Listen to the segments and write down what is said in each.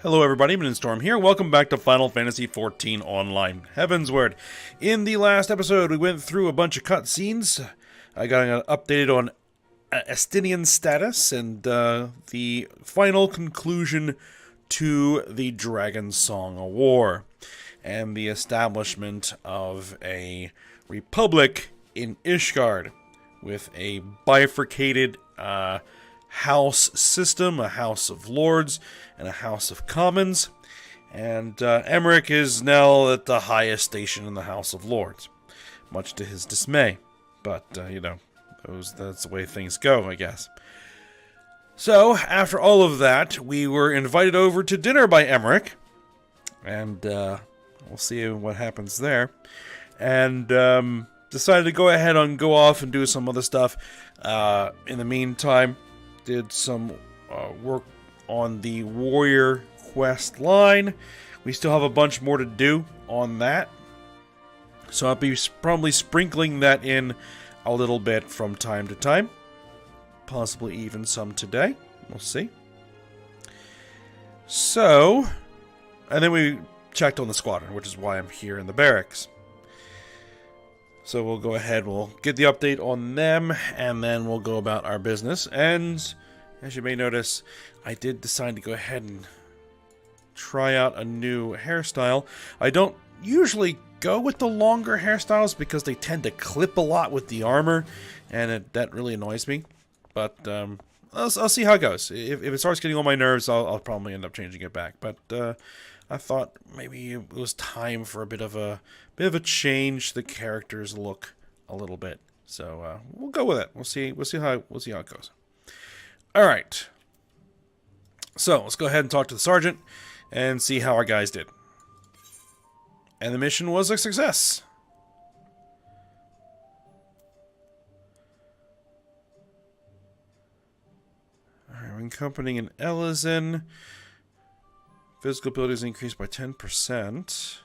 Hello everybody, Storm here. Welcome back to Final Fantasy XIV Online Heavensward. In the last episode, we went through a bunch of cutscenes. I got updated on Estinian status and the final conclusion to the Dragon Song of War and the establishment of a republic in Ishgard with a bifurcated house system, a House of Lords and a House of Commons, and Emmerich is now at the highest station in the House of Lords, much to his dismay. But, you know, that's the way things go, I guess. So, after all of that, we were invited over to dinner by Emmerich, and we'll see what happens there. And decided to go ahead and go off and do some other stuff. In the meantime, did some work on the warrior quest line. We still have a bunch more to do on that, so I'll be probably sprinkling that in a little bit from time to time, possibly even some today. We'll see. So, and then we checked on the squadron, which is why I'm here in the barracks. So we'll go ahead, we'll get the update on them, and then we'll go about our business. And as you may notice, I did decide to go ahead and try out a new hairstyle. I don't usually go with the longer hairstyles because they tend to clip a lot with the armor, and that really annoys me. But I'll see how it goes. If it starts getting on my nerves, I'll probably end up changing it back. But I thought maybe it was time for a bit of a change. The characters look a little bit, so we'll go with it. We'll see how it goes. All right. So let's go ahead and talk to the sergeant and see how our guys did. And the mission was a success. All right, when accompanying an Ellison, physical abilities increased by 10%. So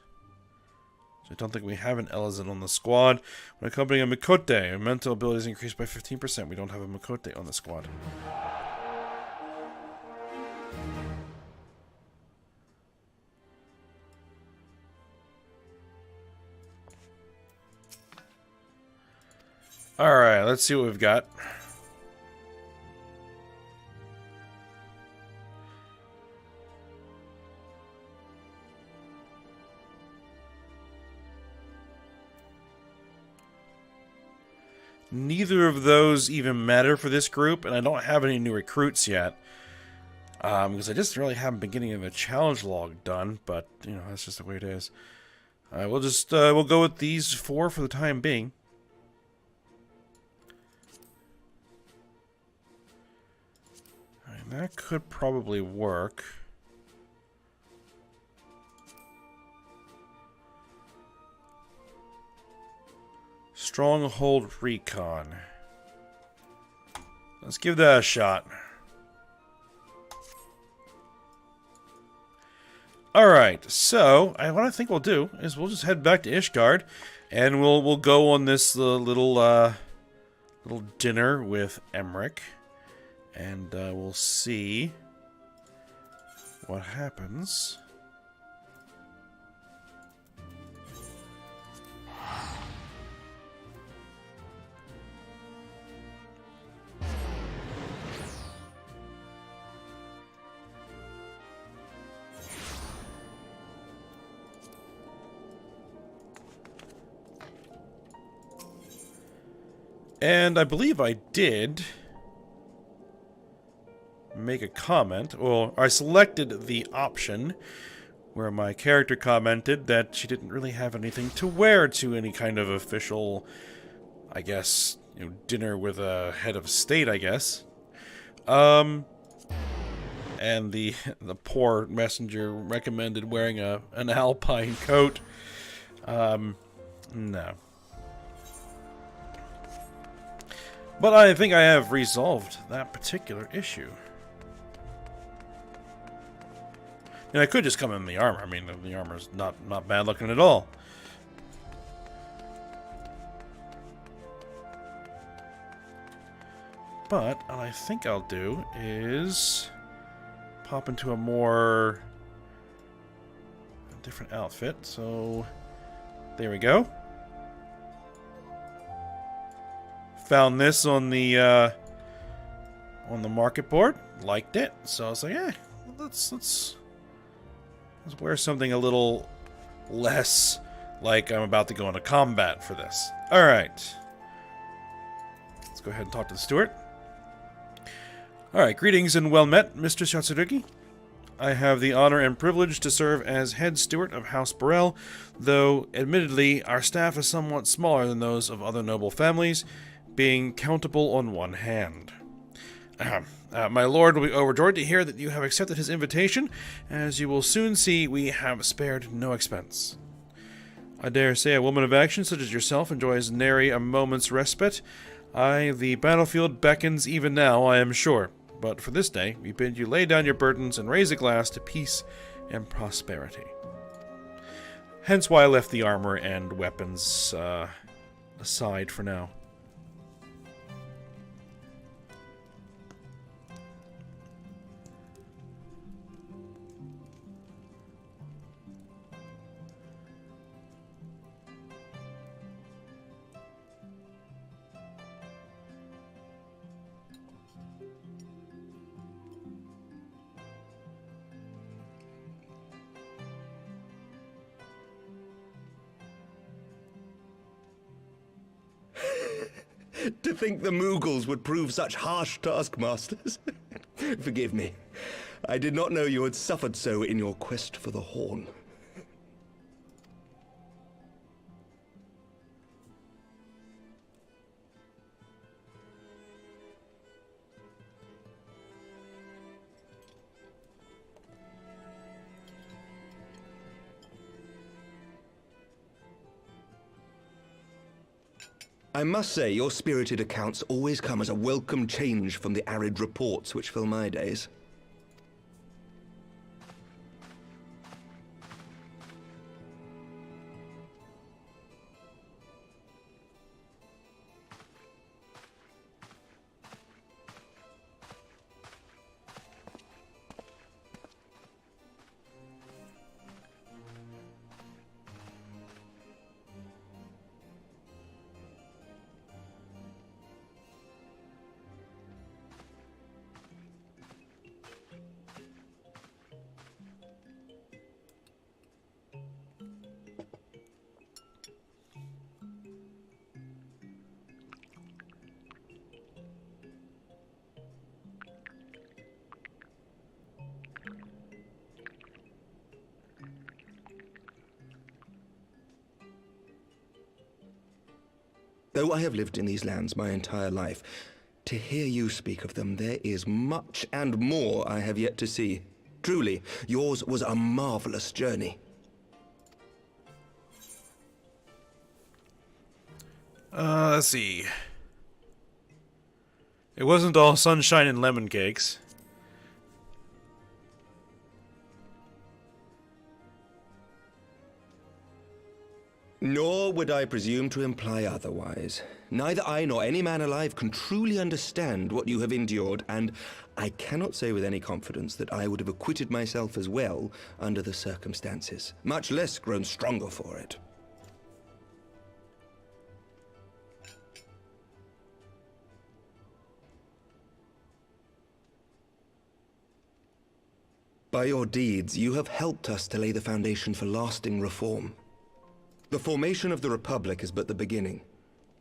I don't think we have an Ellison on the squad. When accompanying a Mikote, mental abilities increased by 15%. We don't have a Mikote on the squad. Alright, let's see what we've got. Neither of those even matter for this group, and I don't have any new recruits yet. Because I just really haven't been getting the challenge log done, but, you know, that's just the way it is. We'll go with these four for the time being. That could probably work. Stronghold Recon. Let's give that a shot. Alright, so what I think we'll do is we'll just head back to Ishgard, and we'll go on this little dinner with Emmerich. And we'll see what happens. And I believe I did make a comment, or I selected the option where my character commented that she didn't really have anything to wear to any kind of official, I guess, you know, dinner with a head of state, I guess. And the poor messenger recommended wearing an alpine coat. No. But I think I have resolved that particular issue. And I could just come in the armor. I mean, the armor's not bad looking at all. But what I think I'll do is pop into a more different outfit, so there we go. Found this on the market board, liked it, so I was like, let's wear something a little less like I'm about to go into combat for this. All right, let's go ahead and talk to the steward. All right, greetings and well met, Mr. Yatsurugi. I have the honor and privilege to serve as head steward of House Burrell, though admittedly our staff is somewhat smaller than those of other noble families, being countable on one hand. My lord will be overjoyed to hear that you have accepted his invitation. As you will soon see, we have spared no expense. I dare say a woman of action such as yourself enjoys nary a moment's respite. Aye, the battlefield beckons even now, I am sure. But for this day, we bid you lay down your burdens and raise a glass to peace and prosperity. Hence why I left the armor and weapons aside for now. To think the Moogles would prove such harsh taskmasters. Forgive me. I did not know you had suffered so in your quest for the horn. I must say, your spirited accounts always come as a welcome change from the arid reports which fill my days. Though I have lived in these lands my entire life, to hear you speak of them, there is much and more I have yet to see. Truly, yours was a marvelous journey. Let's see. It wasn't all sunshine and lemon cakes. Nor would I presume to imply otherwise. Neither I nor any man alive can truly understand what you have endured, and I cannot say with any confidence that I would have acquitted myself as well under the circumstances, much less grown stronger for it. By your deeds, you have helped us to lay the foundation for lasting reform. The formation of the Republic is but the beginning,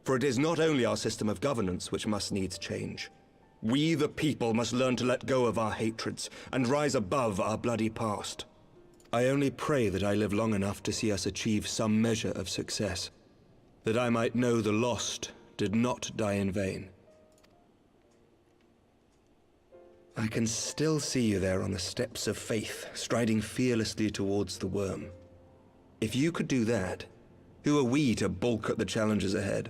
for it is not only our system of governance which must needs change. We, the people, must learn to let go of our hatreds and rise above our bloody past. I only pray that I live long enough to see us achieve some measure of success, that I might know the lost did not die in vain. I can still see you there on the steps of faith, striding fearlessly towards the worm. If you could do that, who are we to balk at the challenges ahead?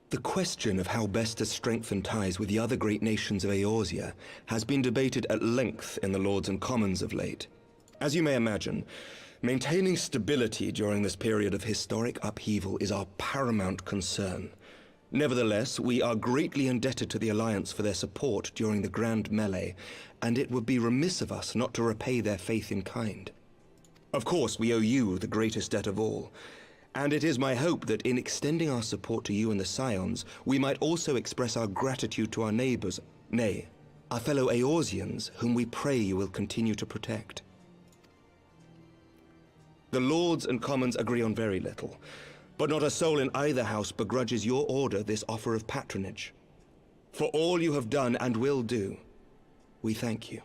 The question of how best to strengthen ties with the other great nations of Eorzea has been debated at length in the Lords and Commons of late. As you may imagine, maintaining stability during this period of historic upheaval is our paramount concern. Nevertheless, we are greatly indebted to the Alliance for their support during the Grand Melee, and it would be remiss of us not to repay their faith in kind. Of course, we owe you the greatest debt of all, and it is my hope that in extending our support to you and the Scions, we might also express our gratitude to our neighbors, nay, our fellow Eorzeans, whom we pray you will continue to protect. The Lords and Commons agree on very little, but not a soul in either house begrudges your order this offer of patronage. For all you have done and will do, we thank you.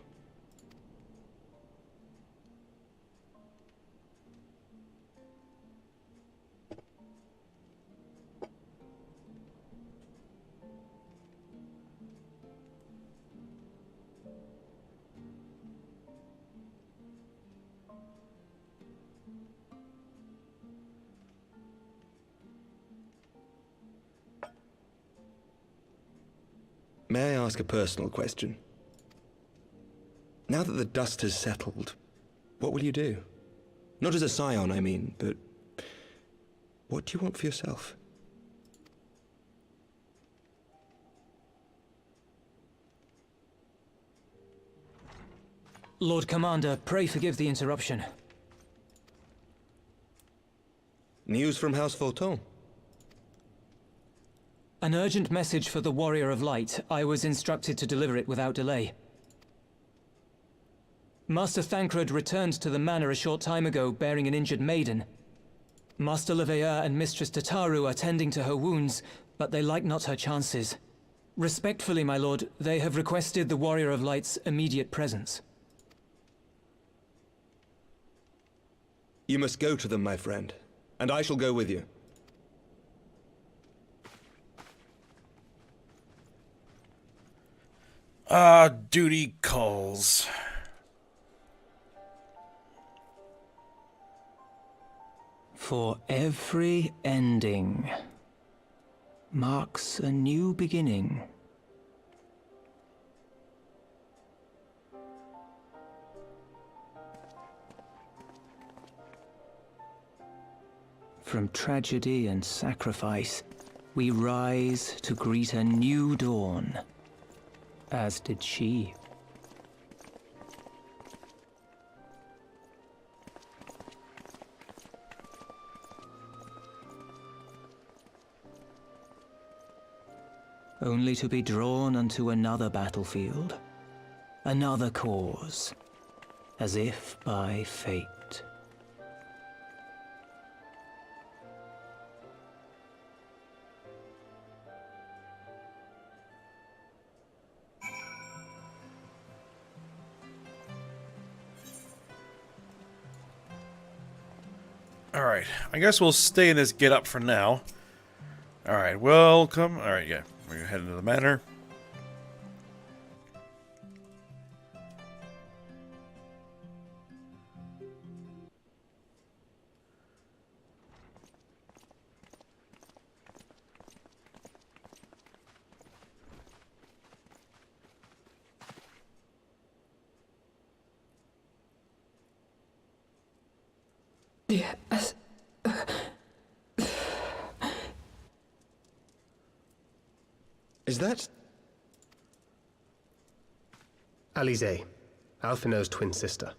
May I ask a personal question? Now that the dust has settled, what will you do? Not as a scion, I mean, but what do you want for yourself? Lord Commander, pray forgive the interruption. News from House Fulton? An urgent message for the Warrior of Light. I was instructed to deliver it without delay. Master Thancred returned to the manor a short time ago, bearing an injured maiden. Master Leveilleur and Mistress Tataru are tending to her wounds, but they like not her chances. Respectfully, my lord, they have requested the Warrior of Light's immediate presence. You must go to them, my friend, and I shall go with you. Duty calls. For every ending marks a new beginning. From tragedy and sacrifice, we rise to greet a new dawn. As did she. Only to be drawn unto another battlefield, another cause, as if by fate. Alright, I guess we'll stay in this get up for now. Alright, welcome. Alright, yeah, we're gonna head into the manor. Yes. Is that... Alize, Alphino's twin sister.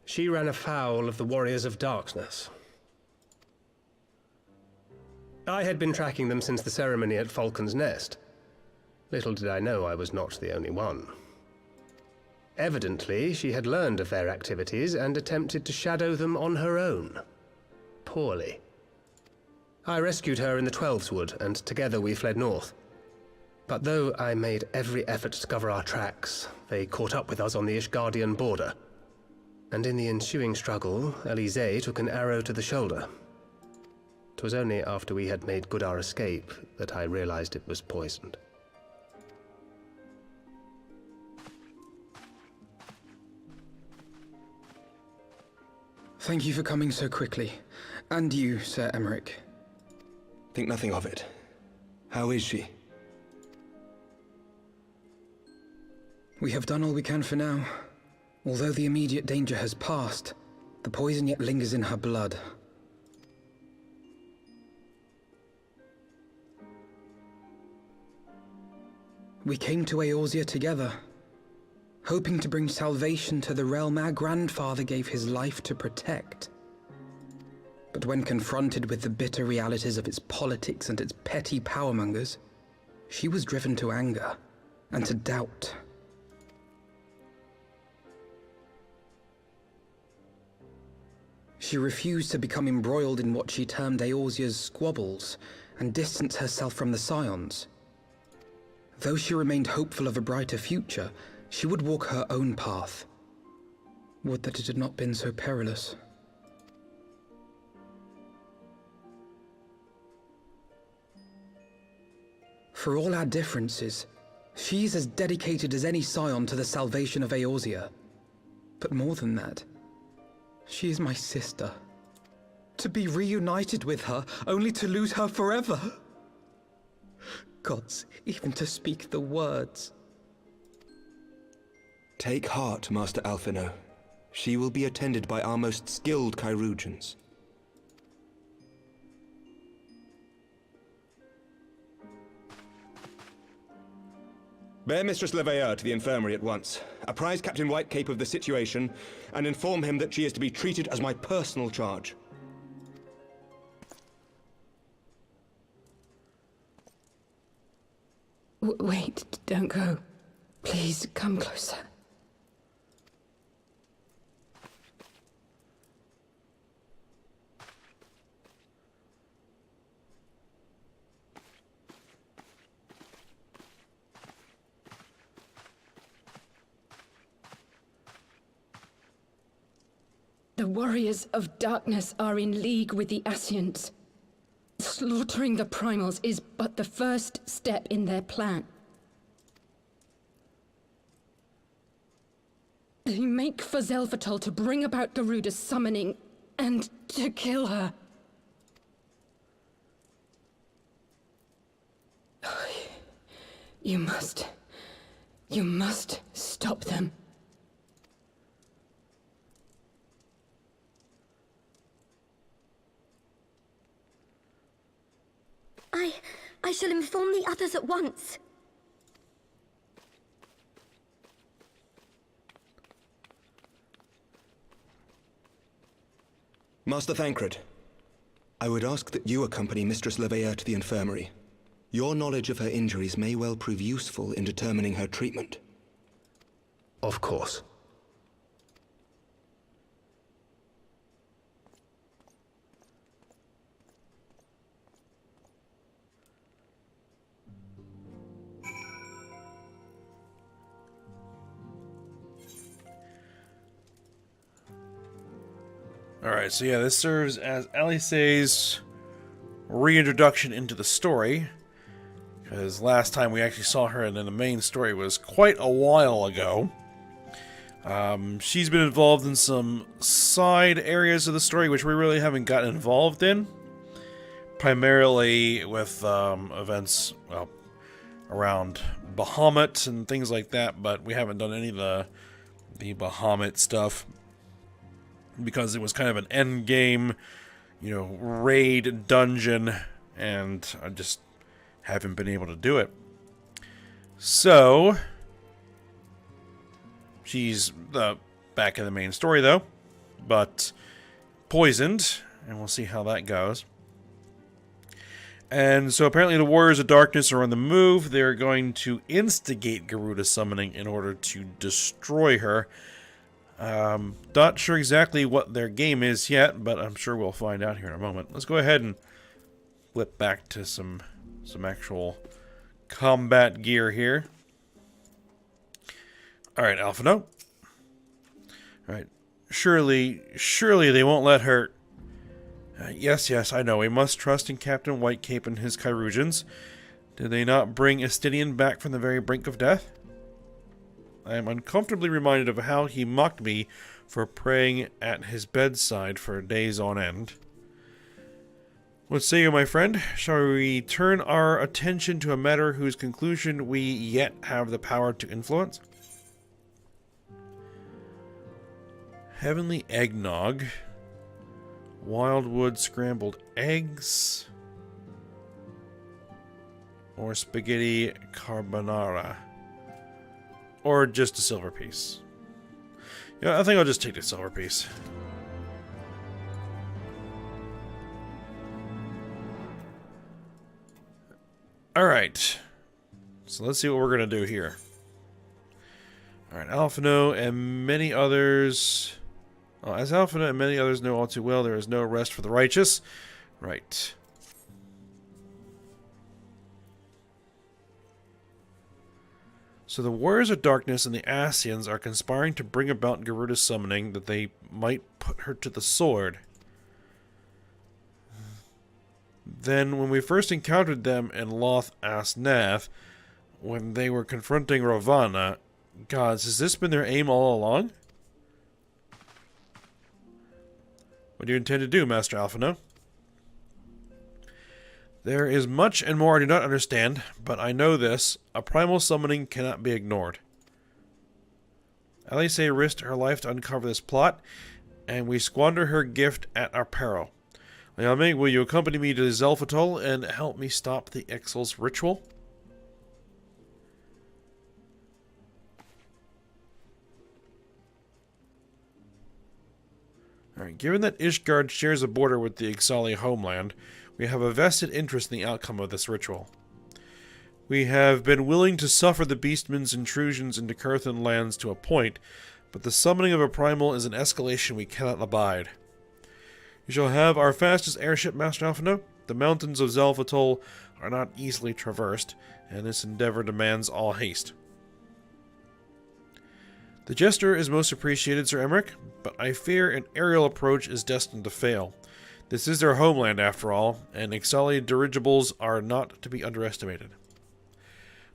She ran afoul of the Warriors of Darkness. I had been tracking them since the ceremony at Falcon's Nest. Little did I know I was not the only one. Evidently, she had learned of their activities and attempted to shadow them on her own. Poorly. I rescued her in the Twelveswood, and together we fled north. But though I made every effort to cover our tracks, they caught up with us on the Ishgardian border. And in the ensuing struggle, Alize took an arrow to the shoulder. 'Twas only after we had made good our escape that I realized it was poisoned. Thank you for coming so quickly. And you, Sir Emmerich. Think nothing of it. How is she? We have done all we can for now. Although the immediate danger has passed, the poison yet lingers in her blood. We came to Eorzea together, hoping to bring salvation to the realm our grandfather gave his life to protect. But when confronted with the bitter realities of its politics and its petty powermongers, she was driven to anger and to doubt. She refused to become embroiled in what she termed Eorzea's squabbles and distance herself from the Scions. Though she remained hopeful of a brighter future, she would walk her own path. Would that it had not been so perilous. For all our differences, she's as dedicated as any Scion to the salvation of Eorzea. But more than that, she is my sister. To be reunited with her, only to lose her forever. Gods, even to speak the words. Take heart, Master Alphino. She will be attended by our most skilled Chirurgeons. Bear Mistress Leveilleur to the infirmary at once. Apprise Captain Whitecape of the situation, and inform him that she is to be treated as my personal charge. Wait, don't go. Please, come closer. The warriors of darkness are in league with the Ascians. Slaughtering the primals is but the first step in their plan. They make for Zelvatol to bring about Garuda's summoning and to kill her. You must stop them. I shall inform the others at once. Master Thancred, I would ask that you accompany Mistress Leveilleur to the infirmary. Your knowledge of her injuries may well prove useful in determining her treatment. Of course. Alright, so yeah, this serves as Alice's reintroduction into the story. Because last time we actually saw her in the main story was quite a while ago. She's been involved in some side areas of the story which we really haven't gotten involved in. Primarily with events, well, around Bahamut and things like that, but we haven't done any of the Bahamut stuff. Because it was kind of an end game, you know, raid dungeon, and I just haven't been able to do it. So, she's back in the main story though, but poisoned, and we'll see how that goes. And so apparently the Warriors of Darkness are on the move. They're going to instigate Garuda summoning in order to destroy her. Not sure exactly what their game is yet, but I'm sure we'll find out here in a moment. Let's go ahead and flip back to some actual combat gear here. Alright, Alphino. Alright. Surely they won't let her... Yes, I know. We must trust in Captain Whitecape and his Chirurgeons. Did they not bring Estinian back from the very brink of death? I am uncomfortably reminded of how he mocked me for praying at his bedside for days on end. What say you, my friend? Shall we turn our attention to a matter whose conclusion we yet have the power to influence? Heavenly eggnog. Wildwood scrambled eggs. or spaghetti carbonara. Or just a silver piece. Yeah, I think I'll just take the silver piece. Alright. So let's see what we're going to do here. Alright, Alphino and many others... as Alphino and many others know all too well, there is no rest for the righteous. Right. So the Warriors of Darkness and the Ascians are conspiring to bring about Garuda's summoning that they might put her to the sword. Then, when we first encountered them in Loth Asnath, when they were confronting Ravana, gods, has this been their aim all along? What do you intend to do, Master Alphino? There is much and more I do not understand, but I know this. A primal summoning cannot be ignored. Alice risked her life to uncover this plot, and we squander her gift at our peril. Ayame, will you accompany me to Zelphatol and help me stop the Ixal's ritual? Alright, given that Ishgard shares a border with the Ixali homeland, we have a vested interest in the outcome of this ritual. We have been willing to suffer the Beastman's intrusions into Kurthan lands to a point, but the summoning of a primal is an escalation we cannot abide. You shall have our fastest airship, Master Alphino. The mountains of Zelphatol are not easily traversed, and this endeavor demands all haste. The Jester is most appreciated, Sir Emmerich, but I fear an aerial approach is destined to fail. This is their homeland, after all, and Ixali dirigibles are not to be underestimated.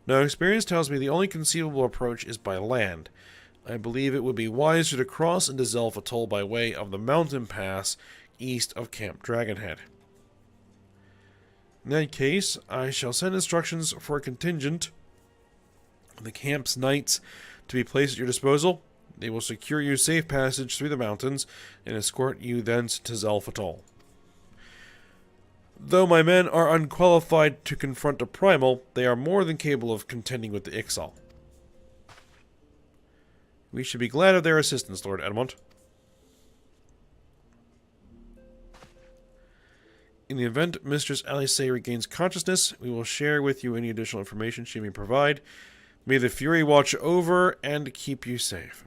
Now, experience tells me the only conceivable approach is by land. I believe it would be wiser to cross into Zelphatol by way of the mountain pass east of Camp Dragonhead. In that case, I shall send instructions for a contingent of the camp's knights to be placed at your disposal. They will secure you safe passage through the mountains and escort you thence to Zelphatol. Though my men are unqualified to confront a primal, they are more than capable of contending with the Ixal. We should be glad of their assistance, Lord Edmund. In the event Mistress Alice regains consciousness, we will share with you any additional information she may provide. May the Fury watch over and keep you safe.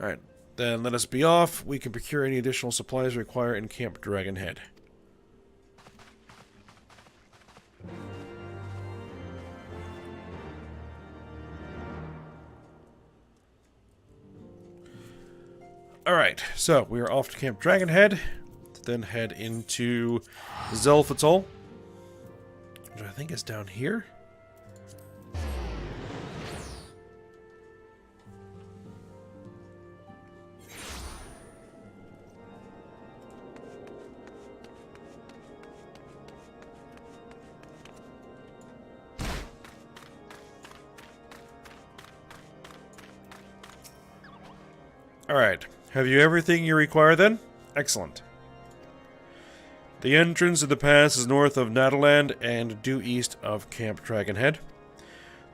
Alright, then let us be off. We can procure any additional supplies required in Camp Dragonhead. Alright, so we are off to Camp Dragonhead, to then head into Zelphatol, which I think is down here. Alright, have you everything you require then? Excellent. The entrance to the pass is north of Nataland and due east of Camp Dragonhead.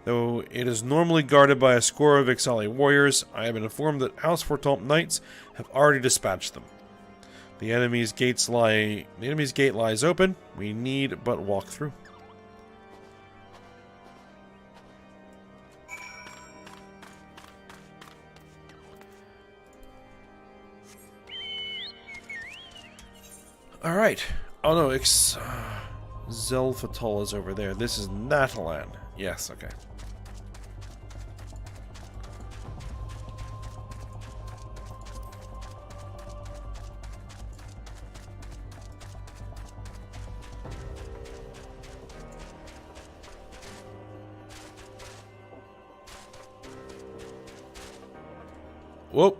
Though it is normally guarded by a score of Ixali warriors, I have been informed that House Fortomp knights have already dispatched them. The enemy's gate lies open. We need but walk through. Alright. Oh no, Zelphatol is over there. This is Natalan. Yes, okay. Whoa.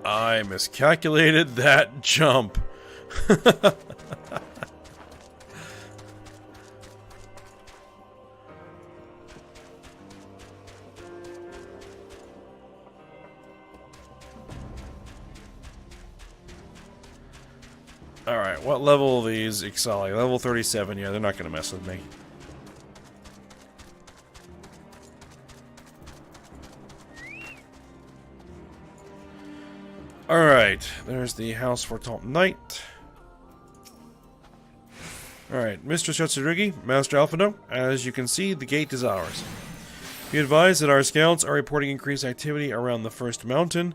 I miscalculated that jump. Alright, what level are these Ixali? Level 37, yeah, they're not going to mess with me. Alright, there's the house for Top Knight. Alright, Mr. Yatsurugi, Master Alphino, as you can see, the gate is ours. Be advised that our scouts are reporting increased activity around the first mountain.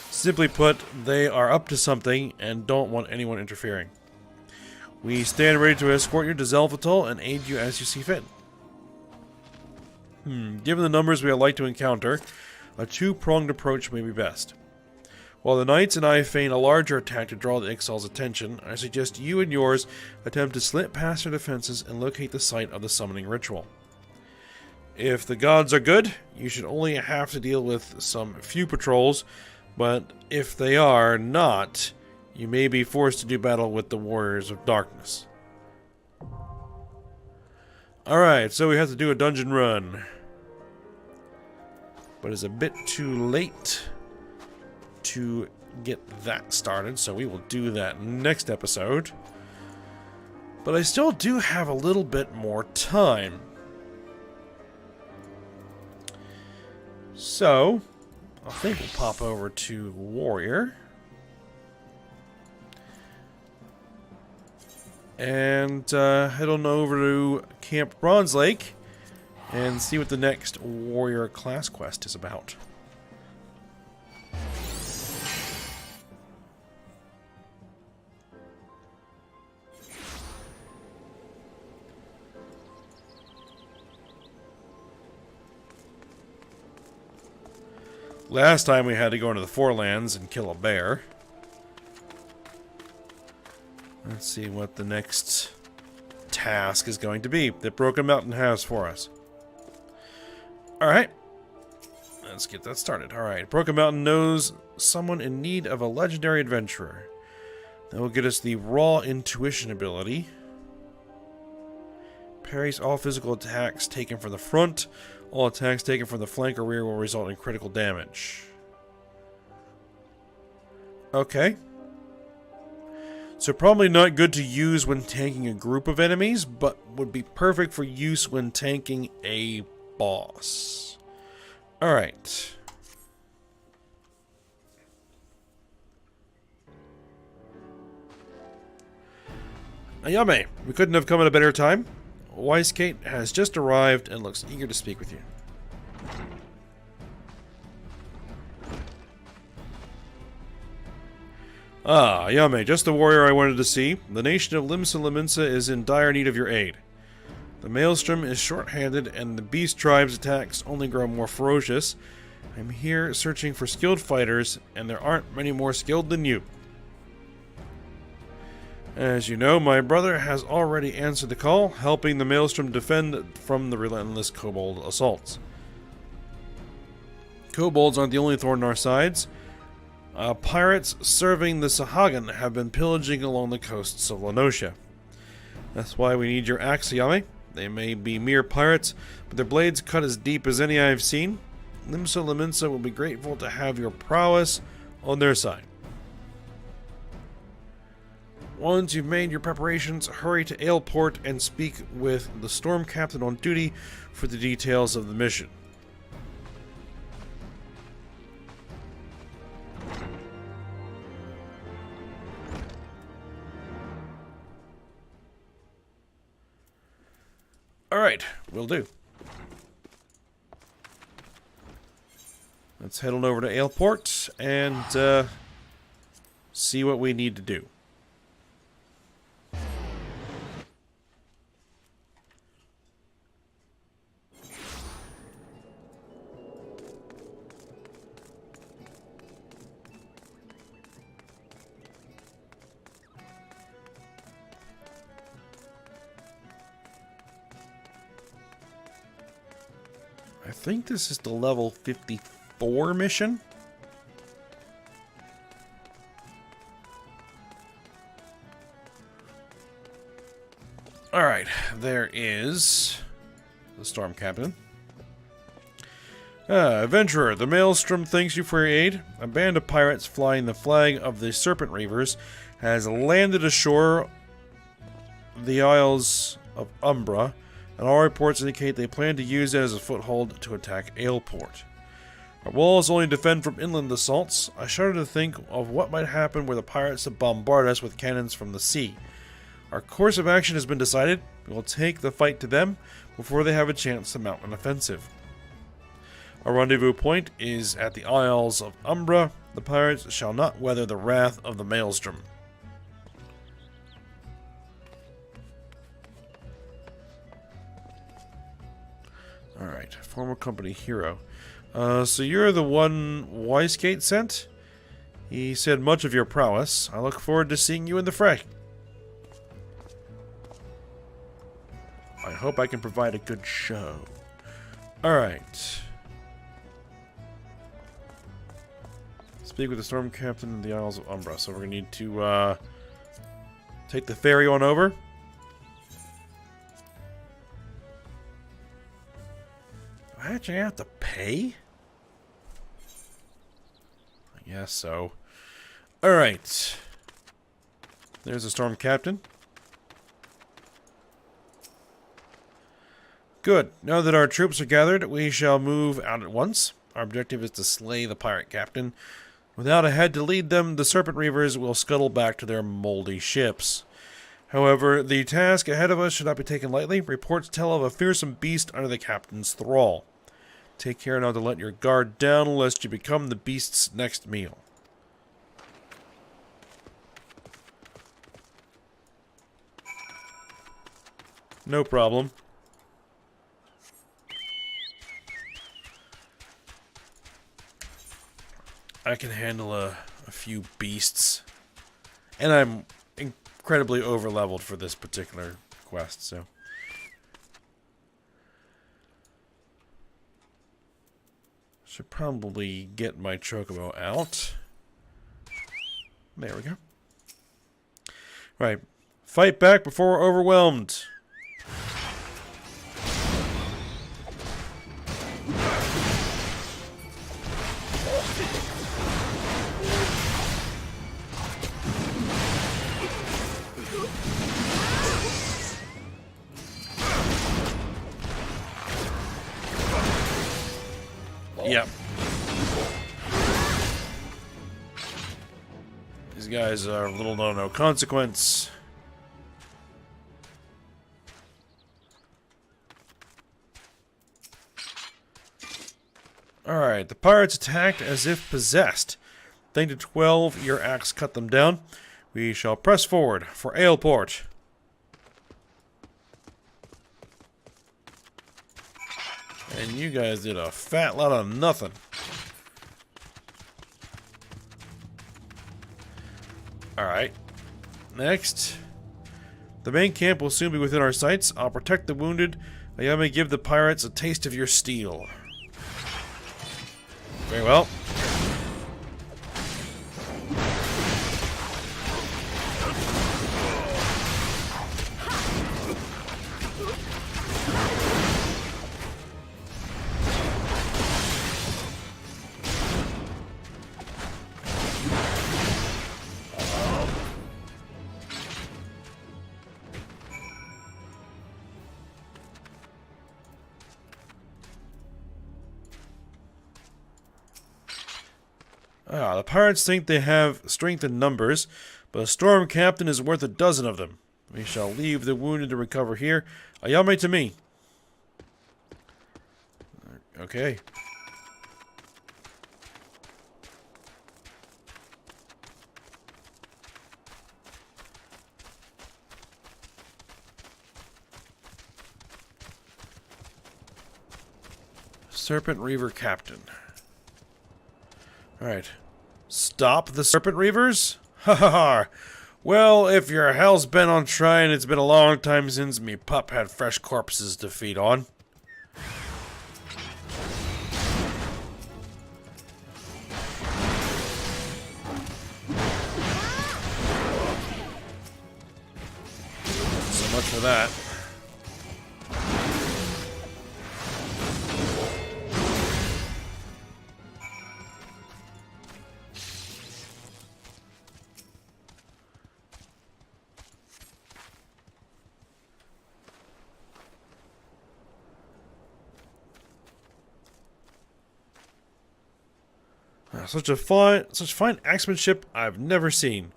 Simply put, they are up to something and don't want anyone interfering. We stand ready to escort you to Zelvatol and aid you as you see fit. Given the numbers we would like to encounter, a two-pronged approach may be best. While the knights and I feign a larger attack to draw the Ixal's attention, I suggest you and yours attempt to slip past their defenses and locate the site of the summoning ritual. If the gods are good, you should only have to deal with some few patrols, but if they are not, you may be forced to do battle with the Warriors of Darkness. Alright, so we have to do a dungeon run. But it's a bit too late to get that started, so we will do that next episode. But I still do have a little bit more time. So, I think we'll pop over to Warrior. And head on over to Camp Bronze Lake and see what the next Warrior class quest is about. Last time we had to go into the Forelands and kill a bear. Let's see what the next task is going to be that Broken Mountain has for us. Alright. Let's get that started. Alright. Broken Mountain knows someone in need of a legendary adventurer. That will get us the Raw Intuition ability. Parries all physical attacks taken from the front. All attacks taken from the flank or rear will result in critical damage. Okay. So probably not good to use when tanking a group of enemies, but would be perfect for use when tanking a boss. Alright. Ayame, we couldn't have come at a better time. Weiskate has just arrived and looks eager to speak with you. Ah, Ayame, just the warrior I wanted to see. The nation of Limsa Liminsa is in dire need of your aid. The Maelstrom is short-handed and the beast tribe's attacks only grow more ferocious. I'm here searching for skilled fighters, and there aren't many more skilled than you. As you know, my brother has already answered the call, helping the Maelstrom defend from the relentless kobold assaults. Kobolds aren't the only thorn in our sides. Pirates serving the Sahagan have been pillaging along the coasts of Lanosia. That's why we need your axe, Ayame. They may be mere pirates, but their blades cut as deep as any I've seen. Limsa Liminsa will be grateful to have your prowess on their side. Once you've made your preparations, hurry to Aleport and speak with the Storm Captain on duty for the details of the mission. Alright, will do. Let's head on over to Aleport and see what we need to do. I think this is the level 54 mission. Alright, there is the Storm Captain. Adventurer, the Maelstrom thanks you for your aid. A band of pirates flying the flag of the Serpent Reavers has landed ashore the Isles of Umbra, and all reports indicate they plan to use it as a foothold to attack Aleport. Our walls only defend from inland assaults. I shudder to think of what might happen were the pirates to bombard us with cannons from the sea. Our course of action has been decided. We will take the fight to them before they have a chance to mount an offensive. Our rendezvous point is at the Isles of Umbra. The pirates shall not weather the wrath of the Maelstrom. Alright, former company hero. So you're the one Wisegate sent? He said much of your prowess. I look forward to seeing you in the fray. I hope I can provide a good show. Alright. Speak with the Storm Captain of the Isles of Umbra. So we're going to need to take the ferry on over. Do I actually have to pay? I guess so. Alright. There's the Storm Captain. Good. Now that our troops are gathered, we shall move out at once. Our objective is to slay the pirate captain. Without a head to lead them, the Serpent Reavers will scuttle back to their moldy ships. However, the task ahead of us should not be taken lightly. Reports tell of a fearsome beast under the captain's thrall. Take care not to let your guard down, lest you become the beast's next meal. No problem. I can handle a few beasts. And I'm incredibly over-leveled for this particular quest, so... should probably get my chocobo out. There we go. Right. Fight back before we're overwhelmed. Yep. These guys are little no consequence. Alright, the pirates attacked as if possessed. Thanks to 12, your axe cut them down. We shall press forward for Aleport. And you guys did a fat lot of nothing. Alright. Next. The main camp will soon be within our sights. I'll protect the wounded. I may give the pirates a taste of your steel. Very well. The pirates think they have strength in numbers, but a storm captain is worth a dozen of them. We shall leave the wounded to recover here. Ayame to me. Okay. Serpent Reaver Captain. Alright. Stop the Serpent Reavers? Ha ha ha! Well, if you're hell's bent on trying, it's been a long time since me pup had fresh corpses to feed on. So much for that. Such fine axemanship I've never seen.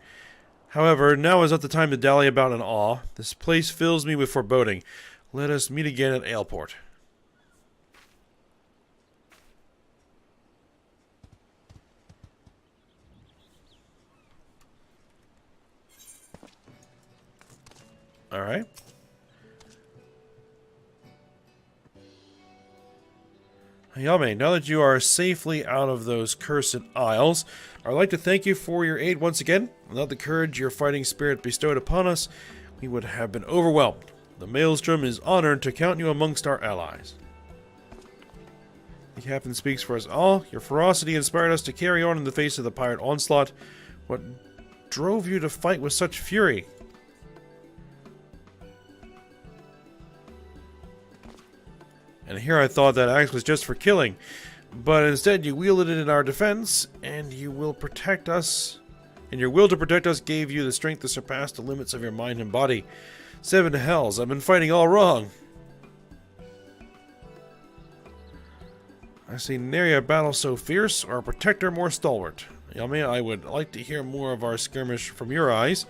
However, now is not the time to dally about in awe. This place fills me with foreboding. Let us meet again at Aleport. Alright. Ayame, now that you are safely out of those cursed isles, I'd like to thank you for your aid once again. Without the courage your fighting spirit bestowed upon us, we would have been overwhelmed. The Maelstrom is honored to count you amongst our allies. The captain speaks for us all. Your ferocity inspired us to carry on in the face of the pirate onslaught. What drove you to fight with such fury? And here I thought that axe was just for killing, but instead you wielded it in our defense, and you will protect us. And your will to protect us gave you the strength to surpass the limits of your mind and body. 7 hells, I've been fighting all wrong. I see nary a battle so fierce, or a protector more stalwart. Yami, I would like to hear more of our skirmish from your eyes.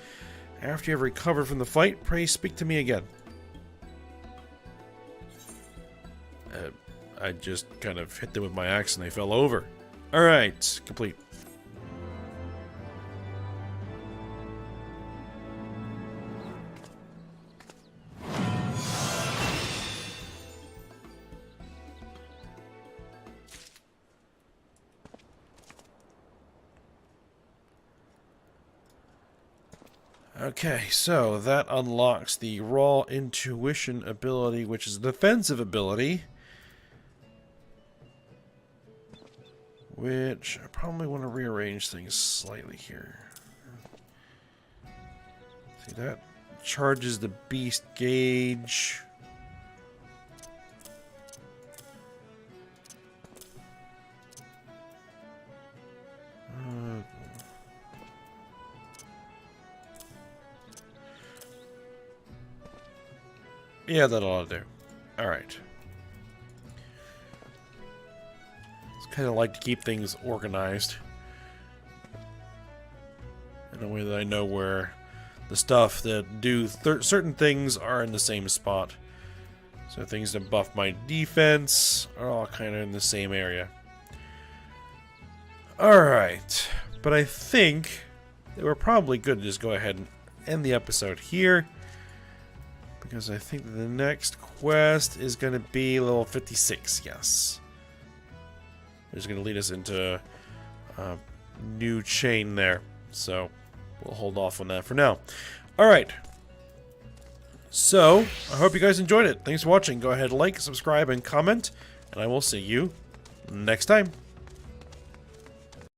After you have recovered from the fight, pray speak to me again. I just kind of hit them with my axe and they fell over. Alright, complete. Okay, so that unlocks the raw intuition ability, which is a defensive ability. Which I probably want to rearrange things slightly here. See, that charges the beast gauge. Yeah, that ought to do. Alright. Kind of like to keep things organized in a way that I know where the stuff that do certain things are in the same spot. So things that buff my defense are all kind of in the same area. Alright, but I think that we're probably good to just go ahead and end the episode here, because I think the next quest is going to be level 56, yes. It's going to lead us into a new chain there. So, we'll hold off on that for now. Alright. So, I hope you guys enjoyed it. Thanks for watching. Go ahead, like, subscribe, and comment. And I will see you next time.